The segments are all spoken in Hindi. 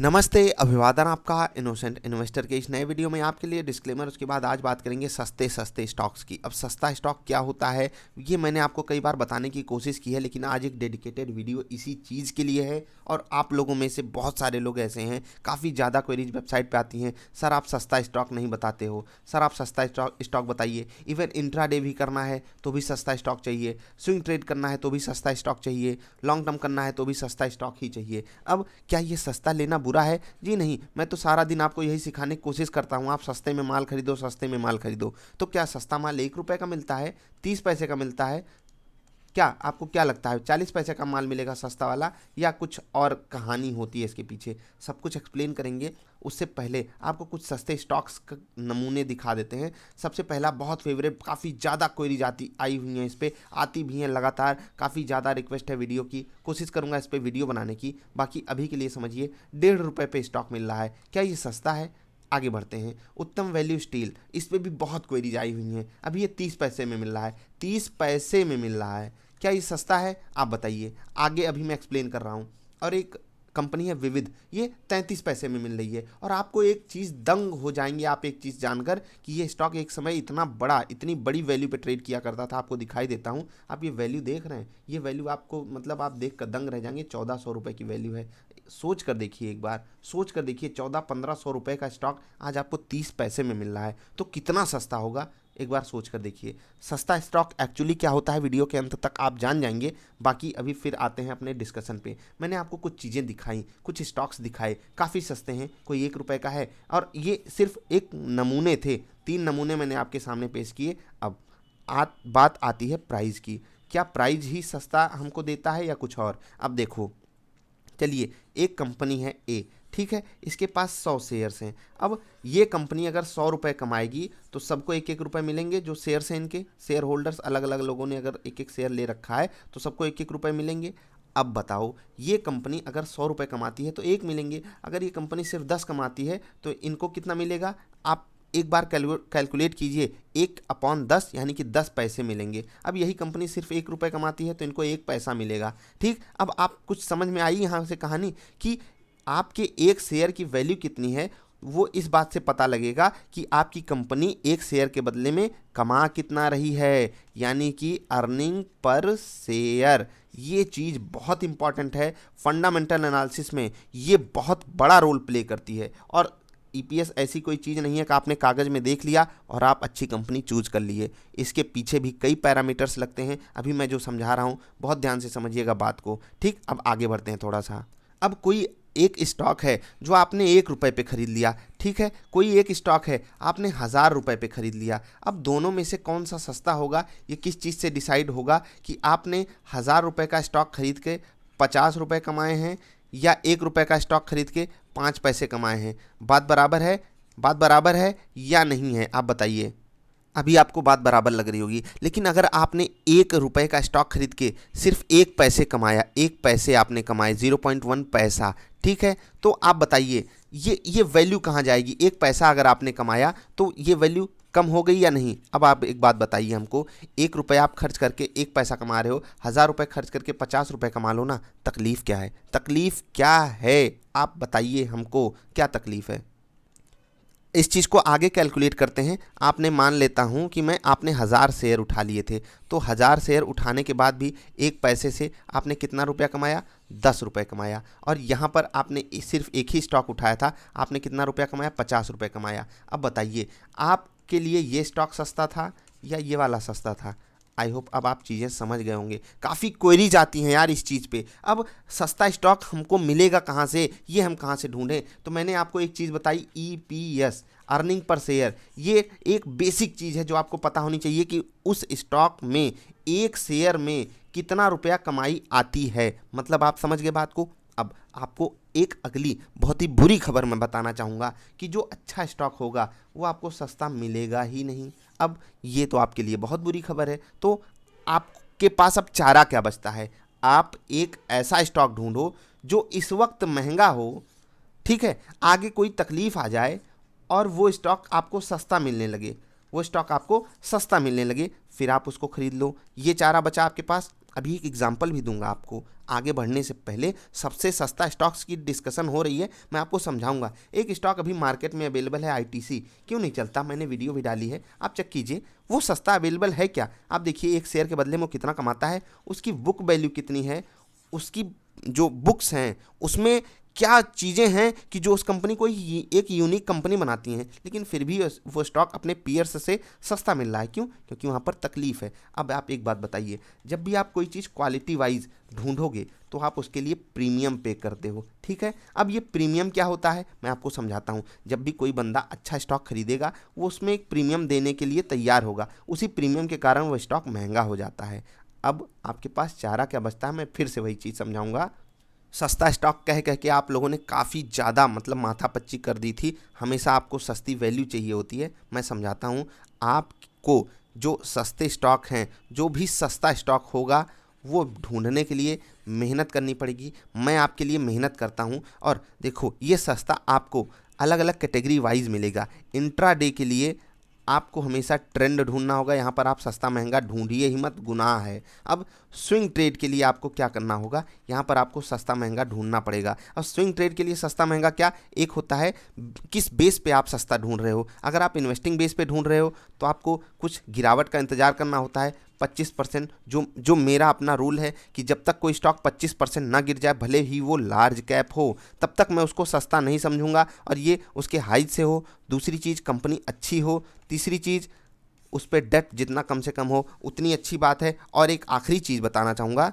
नमस्ते, अभिवादन आपका इनोसेंट इन्वेस्टर के इस नए वीडियो में आपके लिए डिस्क्लेमर। उसके बाद आज बात करेंगे सस्ते सस्ते स्टॉक्स की। अब सस्ता स्टॉक क्या होता है ये मैंने आपको कई बार बताने की कोशिश की है, लेकिन आज एक डेडिकेटेड वीडियो इसी चीज़ के लिए है। और आप लोगों में से बहुत सारे लोग ऐसे हैं, काफ़ी ज़्यादा क्वेरीज वेबसाइट पे आती हैं, सर आप सस्ता स्टॉक नहीं बताते हो, सर आप सस्ता स्टॉक बताइए। इवन इंट्राडे भी करना है तो भी सस्ता स्टॉक चाहिए, स्विंग ट्रेड करना है तो भी सस्ता स्टॉक चाहिए, लॉन्ग टर्म करना है तो भी सस्ता स्टॉक ही चाहिए। अब क्या ये सस्ता लेना बुरा है? जी नहीं, मैं तो सारा दिन आपको यही सिखाने की कोशिश करता हूँ, आप सस्ते में माल खरीदो, सस्ते में माल खरीदो। तो क्या सस्ता माल 1 रुपए का मिलता है, 30 पैसे का मिलता है? क्या आपको क्या लगता है 40 पैसे का माल मिलेगा सस्ता वाला, या कुछ और कहानी होती है इसके पीछे? सब कुछ एक्सप्लेन करेंगे। उससे पहले आपको कुछ सस्ते स्टॉक्स नमूने दिखा देते हैं। सबसे पहला बहुत फेवरेट, काफ़ी ज़्यादा क्वेरीज आई हुई हैं, इस पर आती भी हैं लगातार, काफ़ी ज़्यादा रिक्वेस्ट है वीडियो की, कोशिश करूँगा इस पर वीडियो बनाने की। बाकी अभी के लिए समझिए, 1.5 रुपये पे स्टॉक मिल रहा है, क्या ये सस्ता है? आगे बढ़ते हैं। उत्तम वैल्यू स्टील, इस पर भी बहुत क्वेरीज आई हुई हैं। अभी ये 30 पैसे में मिल रहा है, 30 पैसे में मिल रहा है, क्या ये सस्ता है? आप बताइए। आगे अभी मैं एक्सप्लेन कर रहा हूँ। और एक कंपनी है विविध, ये 33 पैसे में मिल रही है। और आपको एक चीज़, दंग हो जाएंगे आप एक चीज़ जानकर कि ये स्टॉक एक समय इतना बड़ा, इतनी बड़ी वैल्यू पे ट्रेड किया करता था। आपको दिखाई देता हूँ, आप ये वैल्यू देख रहे हैं, ये वैल्यू आपको मतलब आप देख कर दंग रह जाएंगे। 1400 रुपये की वैल्यू है। सोच कर देखिए, एक बार सोच कर देखिए, 1400-1500 रुपये का स्टॉक आज आपको 30 पैसे में मिल रहा है, तो कितना सस्ता होगा? एक बार सोच कर देखिए। सस्ता स्टॉक एक्चुअली क्या होता है वीडियो के अंत तक आप जान जाएंगे। बाकी अभी फिर आते हैं अपने डिस्कशन पे। मैंने आपको कुछ चीज़ें दिखाई, कुछ स्टॉक्स दिखाए, काफ़ी सस्ते हैं, कोई 1 रुपए का है, और ये सिर्फ एक नमूने थे। 3 नमूने मैंने आपके सामने पेश किए। अब बात आती है प्राइस की। क्या प्राइस ही सस्ता हमको देता है या कुछ और? अब देखो, चलिए, एक कंपनी है ए, ठीक है, इसके पास 100 शेयर्स हैं। अब ये कंपनी अगर 100 रुपये कमाएगी तो सबको 1-1 रुपये मिलेंगे। जो शेयर्स हैं, इनके शेयर होल्डर्स, अलग अलग लोगों ने अगर 1-1 शेयर ले रखा है तो सबको 1-1 रुपये मिलेंगे। अब बताओ, ये कंपनी अगर 100 रुपये कमाती है तो 1 मिलेंगे, अगर ये कंपनी सिर्फ 10 कमाती है तो इनको कितना मिलेगा? आप एक बार कैलकुलेट कीजिए, 1/10 यानी कि 10 पैसे मिलेंगे। अब यही कंपनी सिर्फ 1 रुपये कमाती है तो इनको 1 पैसा मिलेगा। ठीक, अब आप कुछ समझ में आई यहाँ से कहानी कि आपके एक शेयर की वैल्यू कितनी है? वो इस बात से पता लगेगा कि आपकी कंपनी एक शेयर के बदले में कमा कितना रही है, यानी कि अर्निंग पर शेयर। ये चीज़ बहुत इंपॉर्टेंट है फंडामेंटल एनालिसिस में, ये बहुत बड़ा रोल प्ले करती है। और ईपीएस ऐसी कोई चीज़ नहीं है कि आपने कागज़ में देख लिया और आप अच्छी कंपनी चूज कर लिए। इसके पीछे भी कई पैरामीटर्स लगते हैं। अभी मैं जो समझा रहा हूँ, बहुत ध्यान से समझिएगा बात को। ठीक, अब आगे बढ़ते हैं थोड़ा सा। अब कोई एक स्टॉक है जो आपने 1 रुपये पे खरीद लिया, ठीक है, कोई एक स्टॉक है आपने 1000 रुपये पे खरीद लिया। अब दोनों में से कौन सा सस्ता होगा, ये किस चीज़ से डिसाइड होगा कि आपने 1000 रुपये का स्टॉक खरीद के 50 रुपये कमाए हैं, या 1 रुपये का स्टॉक खरीद के 5 पैसे कमाए हैं? बात बराबर है? बात बराबर है या नहीं है? आप बताइए। अभी आपको बात बराबर लग रही होगी, लेकिन अगर आपने 1 रुपये का स्टॉक खरीद के सिर्फ 1 पैसे कमाया, 1 पैसे आपने कमाए, 0.1 पैसा, ठीक है, तो आप बताइए ये वैल्यु कहाँ जाएगी? 1 पैसा अगर आपने कमाया तो ये वैल्यू कम हो गई या नहीं? अब आप एक बात बताइए हमको, 1 रुपये आप खर्च करके 1 पैसा कमा रहे हो, 1000 रुपये खर्च करके 50 रुपये कमा लो ना, तकलीफ क्या है? तकलीफ क्या है? आप बताइए हमको, क्या तकलीफ है? इस चीज़ को आगे कैलकुलेट करते हैं। आपने मान लेता हूँ कि आपने 1000 शेयर उठा लिए थे, तो 1000 शेयर उठाने के बाद भी 1 पैसे से आपने कितना रुपया कमाया? 10 रुपये कमाया। और यहाँ पर आपने सिर्फ एक ही स्टॉक उठाया था, आपने कितना रुपया कमाया? 50 रुपये कमाया। अब बताइए, आपके लिए ये स्टॉक सस्ता था या ये वाला सस्ता था? आई होप अब आप चीज़ें समझ गए होंगे। काफ़ी क्वेरीज आती हैं यार इस चीज़ पे। अब सस्ता स्टॉक हमको मिलेगा कहाँ से, ये हम कहाँ से ढूंढें? तो मैंने आपको एक चीज़ बताई, ईपीएस, अर्निंग पर शेयर। ये एक बेसिक चीज़ है जो आपको पता होनी चाहिए कि उस स्टॉक में एक शेयर में कितना रुपया कमाई आती है। मतलब आप समझ गए बात को। अब आपको एक अगली बहुत ही बुरी खबर मैं बताना चाहूँगा कि जो अच्छा स्टॉक होगा वो आपको सस्ता मिलेगा ही नहीं। अब ये तो आपके लिए बहुत बुरी खबर है। तो आपके पास अब चारा क्या बचता है? आप एक ऐसा स्टॉक ढूंढो जो इस वक्त महंगा हो, ठीक है, आगे कोई तकलीफ आ जाए और वो स्टॉक आपको सस्ता मिलने लगे, वो स्टॉक आपको सस्ता मिलने लगे, फिर आप उसको खरीद लो। ये चारा बचा आपके पास, अभी एक एग्जांपल भी दूंगा आपको। आगे बढ़ने से पहले सबसे सस्ता स्टॉक्स की डिस्कशन हो रही है, मैं आपको समझाऊंगा। एक स्टॉक अभी मार्केट में अवेलेबल है, आईटीसी। क्यों नहीं चलता, मैंने वीडियो भी डाली है, आप चेक कीजिए। वो सस्ता अवेलेबल है क्या? आप देखिए एक शेयर के बदले में वो कितना कमाता है, उसकी बुक वैल्यू कितनी है, उसकी जो बुक्स हैं उसमें क्या चीज़ें हैं कि जो उस कंपनी को एक यूनिक कंपनी बनाती हैं, लेकिन फिर भी वो स्टॉक अपने पीयर्स से सस्ता मिल रहा है। क्यों? क्योंकि वहाँ पर तकलीफ है। अब आप एक बात बताइए, जब भी आप कोई चीज़ क्वालिटी वाइज ढूंढोगे तो आप उसके लिए प्रीमियम पे करते हो, ठीक है। अब ये प्रीमियम क्या होता है मैं आपको समझाता हूँ। जब भी कोई बंदा अच्छा स्टॉक खरीदेगा वो उसमें एक प्रीमियम देने के लिए तैयार होगा, उसी प्रीमियम के कारण वो स्टॉक महंगा हो जाता है। अब आपके पास चारा क्या बचता है, मैं फिर से वही चीज़ समझाऊंगा। सस्ता स्टॉक कह कह के आप लोगों ने काफ़ी ज़्यादा मतलब माथापच्ची कर दी थी। हमेशा आपको सस्ती वैल्यू चाहिए होती है। मैं समझाता हूँ आपको, जो सस्ते स्टॉक हैं, जो भी सस्ता स्टॉक होगा वो ढूंढने के लिए मेहनत करनी पड़ेगी। मैं आपके लिए मेहनत करता हूँ। और देखो ये सस्ता आपको अलग अलग कैटेगरी वाइज मिलेगा। इंट्राडे के लिए आपको हमेशा ट्रेंड ढूंढना होगा, यहाँ पर आप सस्ता महंगा ढूंढिए ही मत, गुनाह है। अब स्विंग ट्रेड के लिए आपको क्या करना होगा, यहाँ पर आपको सस्ता महंगा ढूंढना पड़ेगा। अब स्विंग ट्रेड के लिए सस्ता महंगा क्या, एक होता है किस बेस पे आप सस्ता ढूंढ रहे हो। अगर आप इन्वेस्टिंग बेस पे ढूंढ रहे हो तो आपको कुछ गिरावट का इंतजार करना होता है। 25%, जो मेरा अपना रूल है कि जब तक कोई स्टॉक 25% ना गिर जाए, भले ही वो लार्ज कैप हो, तब तक मैं उसको सस्ता नहीं समझूंगा, और ये उसके हाइट से हो। दूसरी चीज़ कंपनी अच्छी हो। तीसरी चीज़ उस पर डेट जितना कम से कम हो उतनी अच्छी बात है। और एक आखिरी चीज़ बताना चाहूँगा,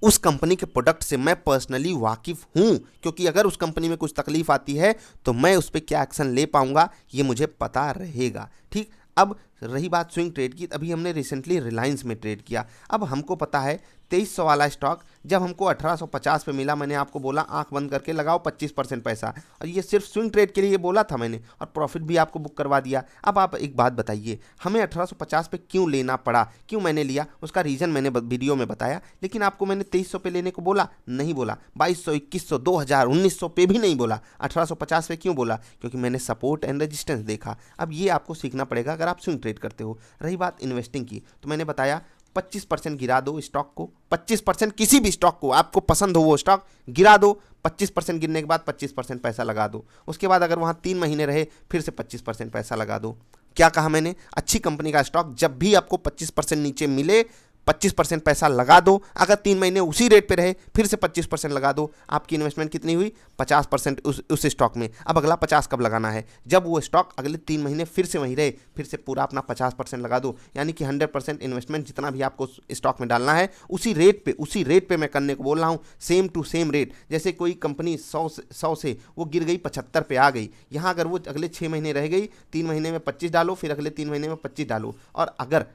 उस कंपनी के प्रोडक्ट से मैं पर्सनली वाकिफ़ हूँ, क्योंकि अगर उस कंपनी में कुछ तकलीफ आती है तो मैं उस पर क्या एक्शन ले पाऊँगा ये मुझे पता रहेगा, ठीक। अब रही बात स्विंग ट्रेड की, अभी हमने रिसेंटली रिलायंस में ट्रेड किया। अब हमको पता है 2300 वाला स्टॉक जब हमको 1850 पे मिला, मैंने आपको बोला आंख बंद करके लगाओ 25% पैसा, और ये सिर्फ स्विंग ट्रेड के लिए बोला था मैंने, और प्रॉफिट भी आपको बुक करवा दिया। अब आप एक बात बताइए, हमें 1850 पे क्यों लेना पड़ा, क्यों मैंने लिया, उसका रीज़न मैंने वीडियो में बताया। लेकिन आपको मैंने 2300 पे लेने को बोला नहीं बोला, 2200, 2100, 2000, 1900 पे भी नहीं बोला, 1850 पे क्यों बोला, क्योंकि मैंने सपोर्ट एंड रेजिस्टेंस देखा। अब ये आपको सीखना पड़ेगा अगर आप स्विंग ट्रेड करते हो। रही बात इन्वेस्टिंग की, तो मैंने बताया 25% गिरा दो स्टॉक को, 25% किसी भी स्टॉक को, आपको पसंद हो वो स्टॉक गिरा दो। 25% गिरने के बाद 25% पैसा लगा दो। उसके बाद अगर वहाँ 3 महीने रहे फिर से 25% पैसा लगा दो। क्या कहा मैंने, अच्छी कंपनी का स्टॉक जब भी आपको 25% नीचे मिले 25% पैसा लगा दो। अगर 3 महीने उसी रेट पे रहे फिर से 25% लगा दो। आपकी इन्वेस्टमेंट कितनी हुई, 50% उस स्टॉक में। अब अगला 50 कब लगाना है, जब वो स्टॉक अगले 3 महीने फिर से वहीं रहे, फिर से पूरा अपना 50% लगा दो। यानी कि 100% इन्वेस्टमेंट जितना भी आपको स्टॉक में डालना है उसी रेट पे मैं करने को बोल रहा हूँ, सेम टू सेम रेट। जैसे कोई कंपनी 100 से वो गिर गई 75 पे आ गई, यहाँ अगर वो अगले 6 महीने रह गई, 3 महीने में 25 डालो, फिर अगले 3 महीने में 25 डालो। और अगर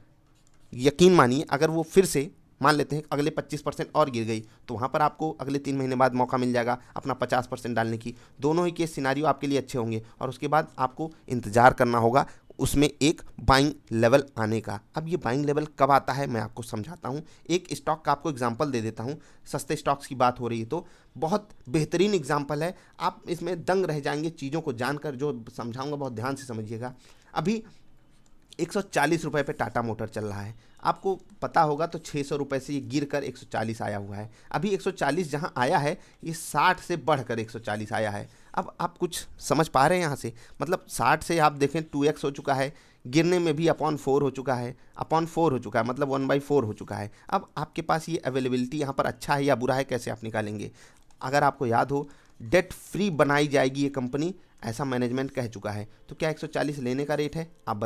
यकीन मानिए अगर वो फिर से मान लेते हैं अगले 25% और गिर गई, तो वहाँ पर आपको अगले 3 महीने बाद मौका मिल जाएगा अपना 50% डालने की। दोनों ही केस सिनारियो आपके लिए अच्छे होंगे, और उसके बाद आपको इंतज़ार करना होगा उसमें एक बाइंग लेवल आने का। अब ये बाइंग लेवल कब आता है मैं आपको समझाता हूँ। एक स्टॉक का आपको एग्जांपल दे देता हूँ, सस्ते स्टॉक्स की बात हो रही है तो बहुत बेहतरीन एग्जांपल है, आप इसमें दंग रह जाएंगे चीज़ों को जानकर। जो समझाऊँगा बहुत ध्यान से समझिएगा। अभी 140 रुपये पे टाटा मोटर चल रहा है, आपको पता होगा तो 600 रुपये से ये गिर कर 140 आया हुआ है। अभी 140 जहाँ आया है ये 60 से बढ़कर 140 आया है। अब आप कुछ समझ पा रहे हैं यहाँ से, मतलब 60 से आप देखें 2x हो चुका है, गिरने में भी अपॉन 4 हो चुका है, मतलब 1/4 हो चुका है। अब आपके पास ये अवेलेबिलिटी यहाँ पर अच्छा है या बुरा है, कैसे आप निकालेंगे। अगर आपको याद हो डेट फ्री बनाई जाएगी ये कंपनी, ऐसा मैनेजमेंट कह चुका है, तो क्या 140 लेने का रेट है, आप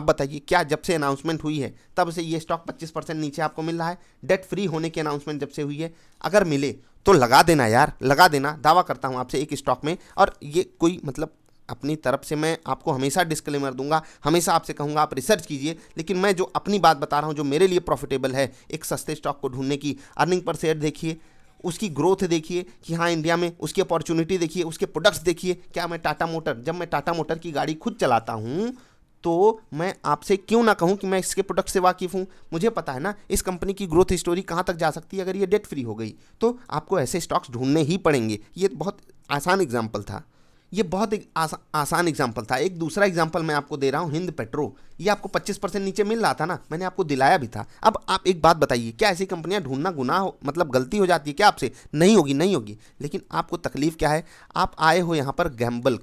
बताइए क्या जब से अनाउंसमेंट हुई है तब से ये स्टॉक 25% नीचे आपको मिल रहा है। डेट फ्री होने की अनाउंसमेंट जब से हुई है, अगर मिले तो लगा देना यार, लगा देना। दावा करता हूँ आपसे एक स्टॉक में। और ये कोई मतलब अपनी तरफ से मैं आपको हमेशा डिस्क्लेमर दूंगा, हमेशा आपसे कहूँगा आप रिसर्च कीजिए, लेकिन मैं जो अपनी बात बता रहा हूँ जो मेरे लिए प्रॉफिटेबल है, एक सस्ते स्टॉक को ढूंढने की अर्निंग पर शेयर देखिए, उसकी ग्रोथ देखिए कि हाँ इंडिया में उसकी अपॉर्चुनिटी देखिए, उसके प्रोडक्ट्स देखिए। क्या मैं जब मैं टाटा मोटर की गाड़ी खुद चलाता हूँ तो मैं आपसे क्यों ना कहूँ कि मैं इसके प्रोडक्ट से वाकिफ़ हूँ। मुझे पता है ना इस कंपनी की ग्रोथ स्टोरी कहाँ तक जा सकती है अगर ये डेट फ्री हो गई। तो आपको ऐसे स्टॉक्स ढूंढने ही पड़ेंगे। ये बहुत आसान एग्जाम्पल था। ये बहुत एक आसान एग्जाम्पल था। एक दूसरा एग्जाम्पल मैं आपको दे रहा हूँ, हिंद पेट्रो। ये आपको 25% नीचे मिल रहा था ना, मैंने आपको दिलाया भी था। अब आप एक बात बताइए, क्या ऐसी कंपनियां ढूंढना गुनाह हो, मतलब गलती हो जाती है क्या आपसे? नहीं होगी, नहीं होगी। लेकिन आपको तकलीफ क्या है, आप आए हो यहाँ पर गैम्बल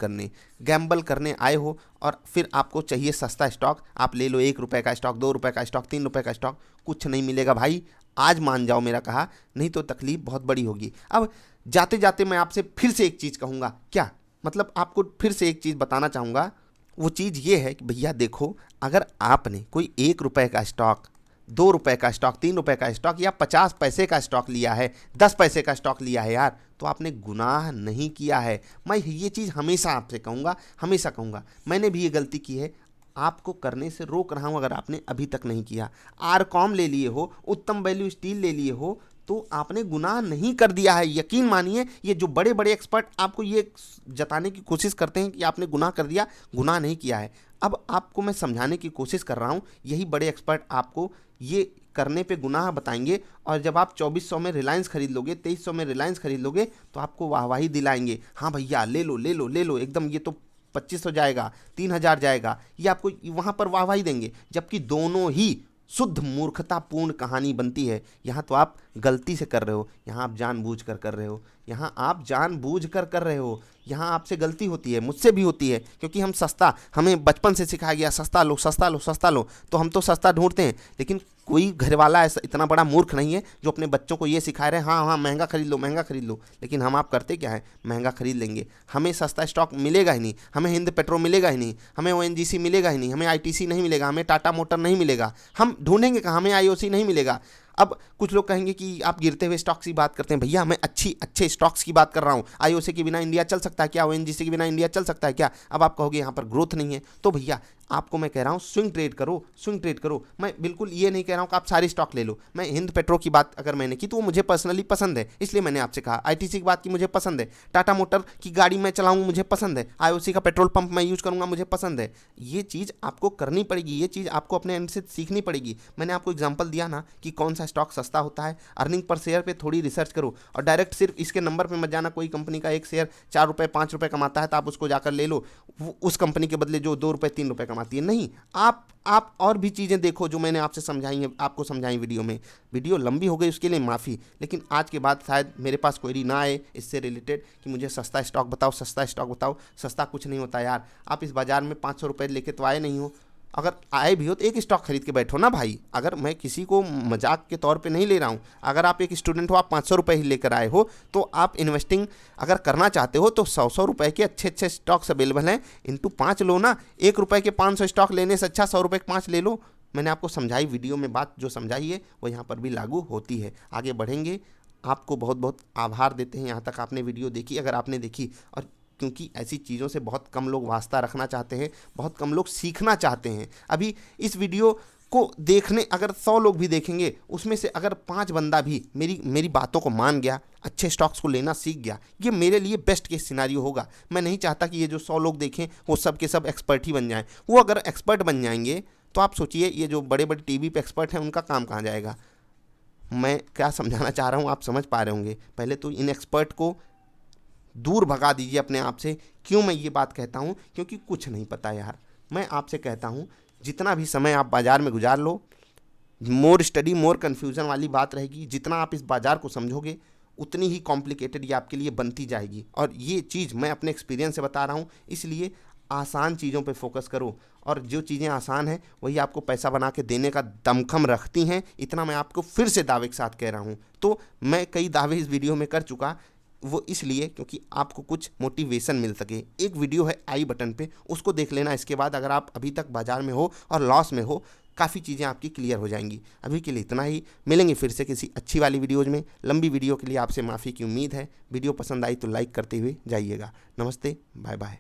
करने आए हो, और फिर आपको चाहिए सस्ता स्टॉक। आप ले लो 1 रुपये का स्टॉक, 2 रुपये का स्टॉक, 3 रुपये का स्टॉक, कुछ नहीं मिलेगा भाई। आज मान जाओ मेरा कहा, नहीं तो तकलीफ बहुत बड़ी होगी। अब जाते जाते मैं आपसे फिर से एक चीज़ कहूँगा, क्या मतलब आपको फिर से एक चीज़ बताना चाहूँगा। वो चीज़ ये है कि भैया देखो, अगर आपने कोई 1 रुपये का स्टॉक, 2 रुपये का स्टॉक, 3 रुपये का स्टॉक या 50 पैसे का स्टॉक लिया है, 10 पैसे का स्टॉक लिया है यार, तो आपने गुनाह नहीं किया है। मैं ये चीज़ हमेशा आपसे कहूँगा, हमेशा कहूँगा। मैंने भी ये गलती की है, आपको करने से रोक रहा हूँ अगर आपने अभी तक नहीं किया। आरकॉम ले लिए हो, उत्तम वैल्यू स्टील ले लिए हो, तो आपने गुनाह नहीं कर दिया है। यकीन मानिए, ये जो बड़े बड़े एक्सपर्ट आपको ये जताने की कोशिश करते हैं कि आपने गुनाह कर दिया, गुनाह नहीं किया है। अब आपको मैं समझाने की कोशिश कर रहा हूँ, यही बड़े एक्सपर्ट आपको ये करने पे गुनाह बताएंगे। और जब आप 2400 में रिलायंस खरीद लोगे, 2300 में रिलायंस खरीद लोगे, तो आपको वाहवाही दिलाएंगे, हाँ भैया ले लो ले लो ले लो, एकदम ये तो 2500 जाएगा, 3000 जाएगा, ये आपको वहाँ पर वाहवाही देंगे। जबकि दोनों ही शुद्ध मूर्खतापूर्ण कहानी बनती है। यहाँ तो आप गलती से कर रहे हो, यहाँ आप जानबूझ कर रहे हो, यहाँ आप जानबूझ कर रहे हो। यहाँ आपसे गलती होती है, मुझसे भी होती है, क्योंकि हम सस्ता, हमें बचपन से सिखाया गया सस्ता लो सस्ता लो सस्ता लो, तो हम तो सस्ता ढूंढते हैं। लेकिन कोई घर वाला ऐसा इतना बड़ा मूर्ख नहीं है जो अपने बच्चों को ये सिखा रहे हैं हाँ हाँ महंगा खरीद लो महंगा खरीद लो। लेकिन हम आप करते क्या है, महंगा खरीद लेंगे, हमें सस्ता स्टॉक मिलेगा ही नहीं, हमें हिंद पेट्रो मिलेगा ही नहीं, हमें ओएनजीसी मिलेगा ही नहीं, हमें आईटीसी नहीं मिलेगा, हमें टाटा मोटर नहीं मिलेगा, हम ढूंढेंगे कहाँ, हमें आईओसी नहीं मिलेगा। अब कुछ लोग कहेंगे कि आप गिरते हुए स्टॉक्स की बात करते हैं। भैया मैं अच्छे स्टॉक्स की बात कर रहा हूँ। आईओसी के बिना इंडिया चल सकता है क्या? ओएनजीसी के बिना इंडिया चल सकता है क्या? अब आप कहोगे यहाँ पर ग्रोथ नहीं है, तो भैया आपको मैं कह रहा हूँ स्विंग ट्रेड करो, स्विंग ट्रेड करो। मैं बिल्कुल ये नहीं कह रहा हूँ कि आप सारी स्टॉक ले लो। मैं हिंद पेट्रो की बात अगर मैंने की तो वो मुझे पर्सनली पसंद है, इसलिए मैंने आपसे कहा। आईटीसी की बात की मुझे पसंद है, टाटा मोटर की गाड़ी मैं चलाऊँ मुझे पसंद है, आईओसी का पेट्रोल पंप मैं यूज़ करूँगा मुझे पसंद है। ये चीज़ आपको करनी पड़ेगी, ये चीज़ आपको अपने एंड से सीखनी पड़ेगी। मैंने आपको एग्जाम्पल दिया ना कि कौन सा स्टॉक सस्ता होता है। अर्निंग पर शेयर पे थोड़ी रिसर्च करो, और डायरेक्ट सिर्फ इसके नंबर पे मत जाना। कोई कंपनी का एक शेयर 4 रुपये 5 रुपये कमाता है तो आप उसको जाकर ले लो, उस कंपनी के बदले जो 2 रुपये 3 रुपये कमाती है। नहीं, आप और भी चीज़ें देखो जो मैंने आपसे समझाई हैं, आपको समझाई वीडियो में। वीडियो लंबी हो गई उसके लिए माफ़ी, लेकिन आज के बाद शायद मेरे पास क्वेरी ना आए इससे रिलेटेड कि मुझे सस्ता स्टॉक बताओ, सस्ता स्टॉक बताओ। सस्ता कुछ नहीं होता यार। आप इस बाज़ार में 500 रुपये लेके तो आए नहीं हो, अगर आए भी हो तो एक स्टॉक खरीद के बैठो ना भाई। अगर मैं किसी को मजाक के तौर पे नहीं ले रहा हूँ, अगर आप एक स्टूडेंट हो, आप 500 रुपये ही लेकर आए हो, तो आप इन्वेस्टिंग अगर करना चाहते हो तो 100 रुपये के अच्छे स्टॉक्स अवेलेबल हैं, इंटू 5 लो ना। 1 रुपये के 500 स्टॉक लेने से अच्छा 100 रुपये के 5 ले लो। मैंने आपको समझाई वीडियो में बात, जो समझाई है वो यहाँ पर भी लागू होती है। आगे बढ़ेंगे, आपको बहुत बहुत आभार देते हैं यहाँ तक आपने वीडियो देखी, अगर आपने देखी। और क्योंकि ऐसी चीज़ों से बहुत कम लोग वास्ता रखना चाहते हैं, बहुत कम लोग सीखना चाहते हैं। अभी इस वीडियो को देखने अगर 100 लोग भी देखेंगे, उसमें से अगर 5 बंदा भी मेरी बातों को मान गया, अच्छे स्टॉक्स को लेना सीख गया, ये मेरे लिए बेस्ट केस सिनारियो होगा। मैं नहीं चाहता कि ये जो 100 लोग देखें वो सब के सब एक्सपर्ट ही बन जाएं। वो अगर एक्सपर्ट बन जाएंगे तो आप सोचिए ये जो बड़े बड़े टीवी पे एक्सपर्ट हैं उनका काम कहाँ जाएगा। मैं क्या समझाना चाह रहा हूँ आप समझ पा रहे होंगे। पहले तो इन एक्सपर्ट को दूर भगा दीजिए अपने आप से। क्यों मैं ये बात कहता हूँ? क्योंकि कुछ नहीं पता यार। मैं आपसे कहता हूँ जितना भी समय आप बाज़ार में गुजार लो, मोर स्टडी मोर कन्फ्यूज़न वाली बात रहेगी। जितना आप इस बाज़ार को समझोगे उतनी ही कॉम्प्लिकेटेड ये आपके लिए बनती जाएगी। और ये चीज़ मैं अपने एक्सपीरियंस से बता रहा हूँ, इसलिए आसान चीज़ों पे फोकस करो। और जो चीज़ें आसान हैं वही आपको पैसा बना के देने का दमखम रखती हैं। इतना मैं आपको फिर से दावे के साथ कह रहा हूँ। तो मैं कई दावे इस वीडियो में कर चुका, वो इसलिए क्योंकि आपको कुछ मोटिवेशन मिल सके। एक वीडियो है आई बटन पे, उसको देख लेना। इसके बाद अगर आप अभी तक बाज़ार में हो और लॉस में हो, काफ़ी चीज़ें आपकी क्लियर हो जाएंगी। अभी के लिए इतना ही, मिलेंगे फिर से किसी अच्छी वाली वीडियोज़ में। लंबी वीडियो के लिए आपसे माफ़ी की उम्मीद है। वीडियो पसंद आई तो लाइक करते हुए जाइएगा। नमस्ते, बाय बाय।